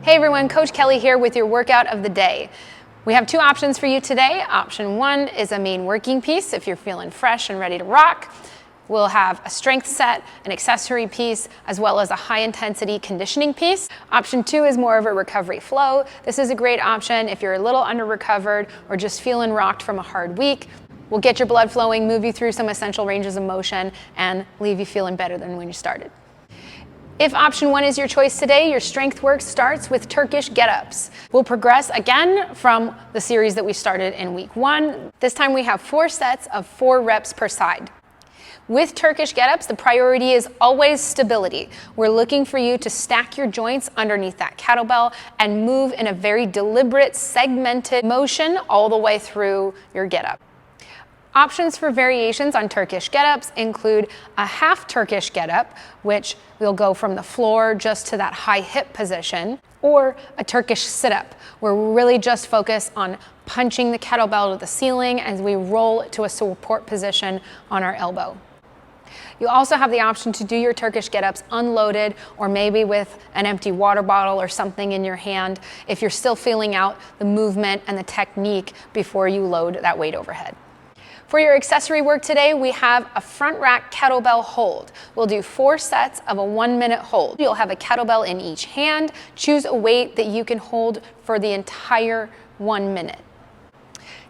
Hey everyone, Coach Kelly here with your workout of the day. We have two options for you today. Option one is a main working piece if you're feeling fresh and ready to rock. We'll have a strength set, an accessory piece, as well as a high intensity conditioning piece. Option two is more of a recovery flow. This is a great option if you're a little under recovered or just feeling rocked from a hard week. We'll get your blood flowing, move you through some essential ranges of motion, and leave you feeling better than when you started. If option one is your choice today, your strength work starts with Turkish get-ups. We'll progress again from the series that we started in week one. This time we have 4 sets of 4 reps per side. With Turkish get-ups, the priority is always stability. We're looking for you to stack your joints underneath that kettlebell and move in a very deliberate, segmented motion all the way through your get-up. Options for variations on Turkish get-ups include a half Turkish get-up, which we'll go from the floor just to that high hip position, or a Turkish sit-up, where we really just focus on punching the kettlebell to the ceiling as we roll to a support position on our elbow. You also have the option to do your Turkish get-ups unloaded or maybe with an empty water bottle or something in your hand if you're still feeling out the movement and the technique before you load that weight overhead. For your accessory work today, we have a front rack kettlebell hold. We'll do 4 sets of a 1-minute hold. You'll have a kettlebell in each hand. Choose a weight that you can hold for the entire 1 minute.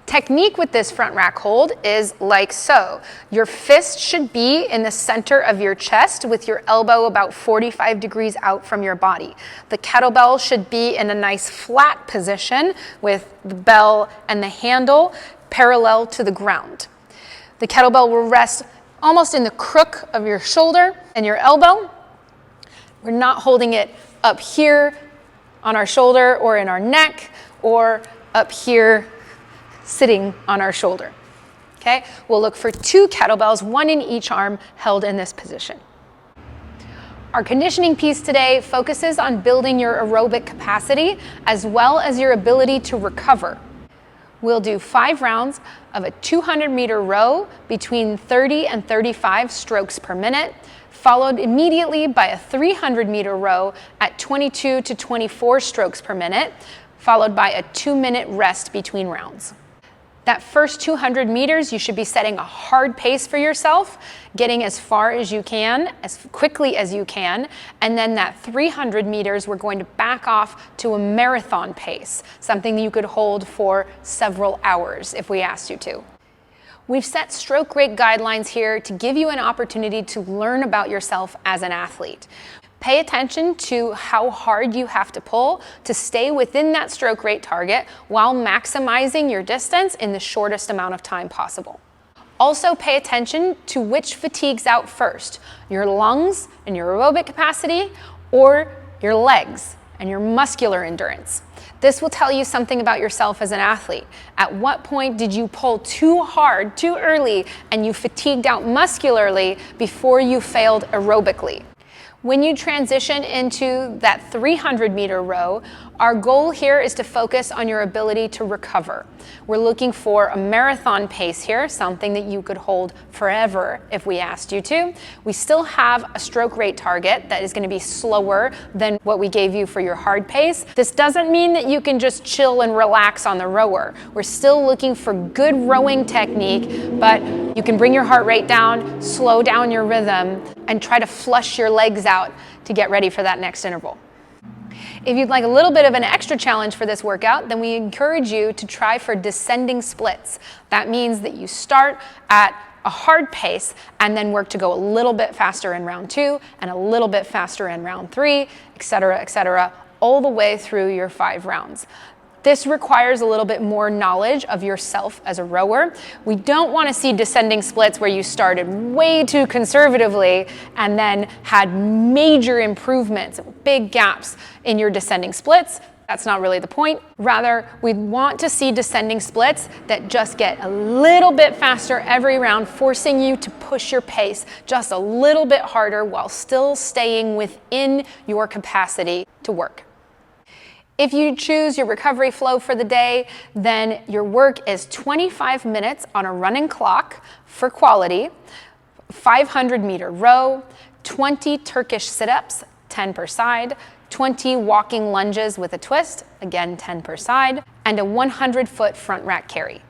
Technique with this front rack hold is like so. Your fist should be in the center of your chest with your elbow about 45 degrees out from your body. The kettlebell should be in a nice flat position with the bell and the handle parallel to the ground. The kettlebell will rest almost in the crook of your shoulder and your elbow. We're not holding it up here on our shoulder or in our neck or up here sitting on our shoulder. Okay? We'll look for 2 kettlebells, 1 in each arm, held in this position. Our conditioning piece today focuses on building your aerobic capacity as well as your ability to recover. We'll do 5 rounds of a 200-meter row between 30 and 35 strokes per minute, followed immediately by a 300-meter row at 22 to 24 strokes per minute, followed by a 2-minute rest between rounds. That first 200 meters, you should be setting a hard pace for yourself, getting as far as you can, as quickly as you can, and then that 300 meters, we're going to back off to a marathon pace, something that you could hold for several hours if we asked you to. We've set stroke rate guidelines here to give you an opportunity to learn about yourself as an athlete. Pay attention to how hard you have to pull to stay within that stroke rate target while maximizing your distance in the shortest amount of time possible. Also pay attention to which fatigues out first, your lungs and your aerobic capacity or your legs and your muscular endurance. This will tell you something about yourself as an athlete. At what point did you pull too hard, too early, and you fatigued out muscularly before you failed aerobically? When you transition into that 300-meter row, our goal here is to focus on your ability to recover. We're looking for a marathon pace here, something that you could hold forever if we asked you to. We still have a stroke rate target that is going to be slower than what we gave you for your hard pace. This doesn't mean that you can just chill and relax on the rower. We're still looking for good rowing technique, but you can bring your heart rate down, slow down your rhythm, and try to flush your legs out to get ready for that next interval. If you'd like a little bit of an extra challenge for this workout, then we encourage you to try for descending splits. That means that you start at a hard pace and then work to go a little bit faster in round 2 and a little bit faster in round 3, etc., all the way through your 5 rounds. This requires a little bit more knowledge of yourself as a rower. We don't want to see descending splits where you started way too conservatively and then had major improvements, big gaps in your descending splits. That's not really the point. Rather, we want to see descending splits that just get a little bit faster every round, forcing you to push your pace just a little bit harder while still staying within your capacity to work. If you choose your recovery flow for the day, then your work is 25 minutes on a running clock for quality, 500-meter row, 20 Turkish sit-ups, 10 per side, 20 walking lunges with a twist, again 10 per side, and a 100-foot front rack carry.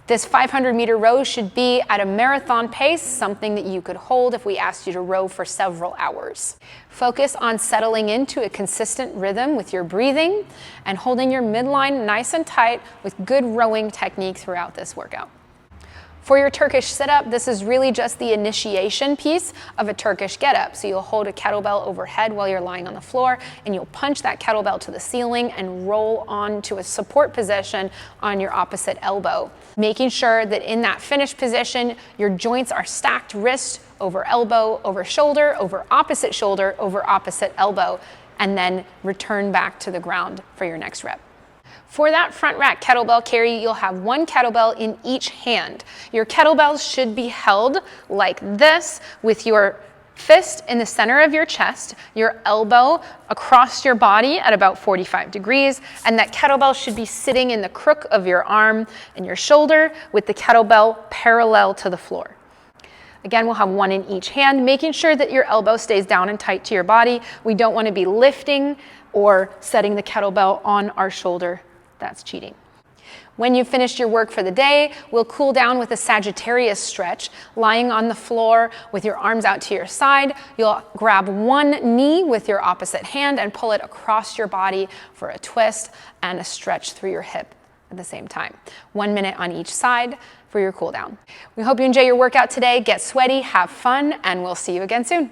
This 500-meter row should be at a marathon pace, something that you could hold if we asked you to row for several hours. Focus on settling into a consistent rhythm with your breathing and holding your midline nice and tight with good rowing technique throughout this workout. For your Turkish sit-up, this is really just the initiation piece of a Turkish get-up. So you'll hold a kettlebell overhead while you're lying on the floor, and you'll punch that kettlebell to the ceiling and roll onto a support position on your opposite elbow, making sure that in that finished position, your joints are stacked wrist over elbow, over opposite shoulder, over opposite elbow, and then return back to the ground for your next rep. For that front rack kettlebell carry, you'll have one kettlebell in each hand. Your kettlebells should be held like this with your fist in the center of your chest, your elbow across your body at about 45 degrees, and that kettlebell should be sitting in the crook of your arm and your shoulder with the kettlebell parallel to the floor. Again, we'll have one in each hand, making sure that your elbow stays down and tight to your body. We don't want to be lifting or setting the kettlebell on our shoulder. That's cheating. When you've finished your work for the day, we'll cool down with a Sagittarius stretch, lying on the floor with your arms out to your side. You'll grab one knee with your opposite hand and pull it across your body for a twist and a stretch through your hip at the same time. 1 minute on each side for your cool down. We hope you enjoy your workout today. Get sweaty, have fun, and we'll see you again soon.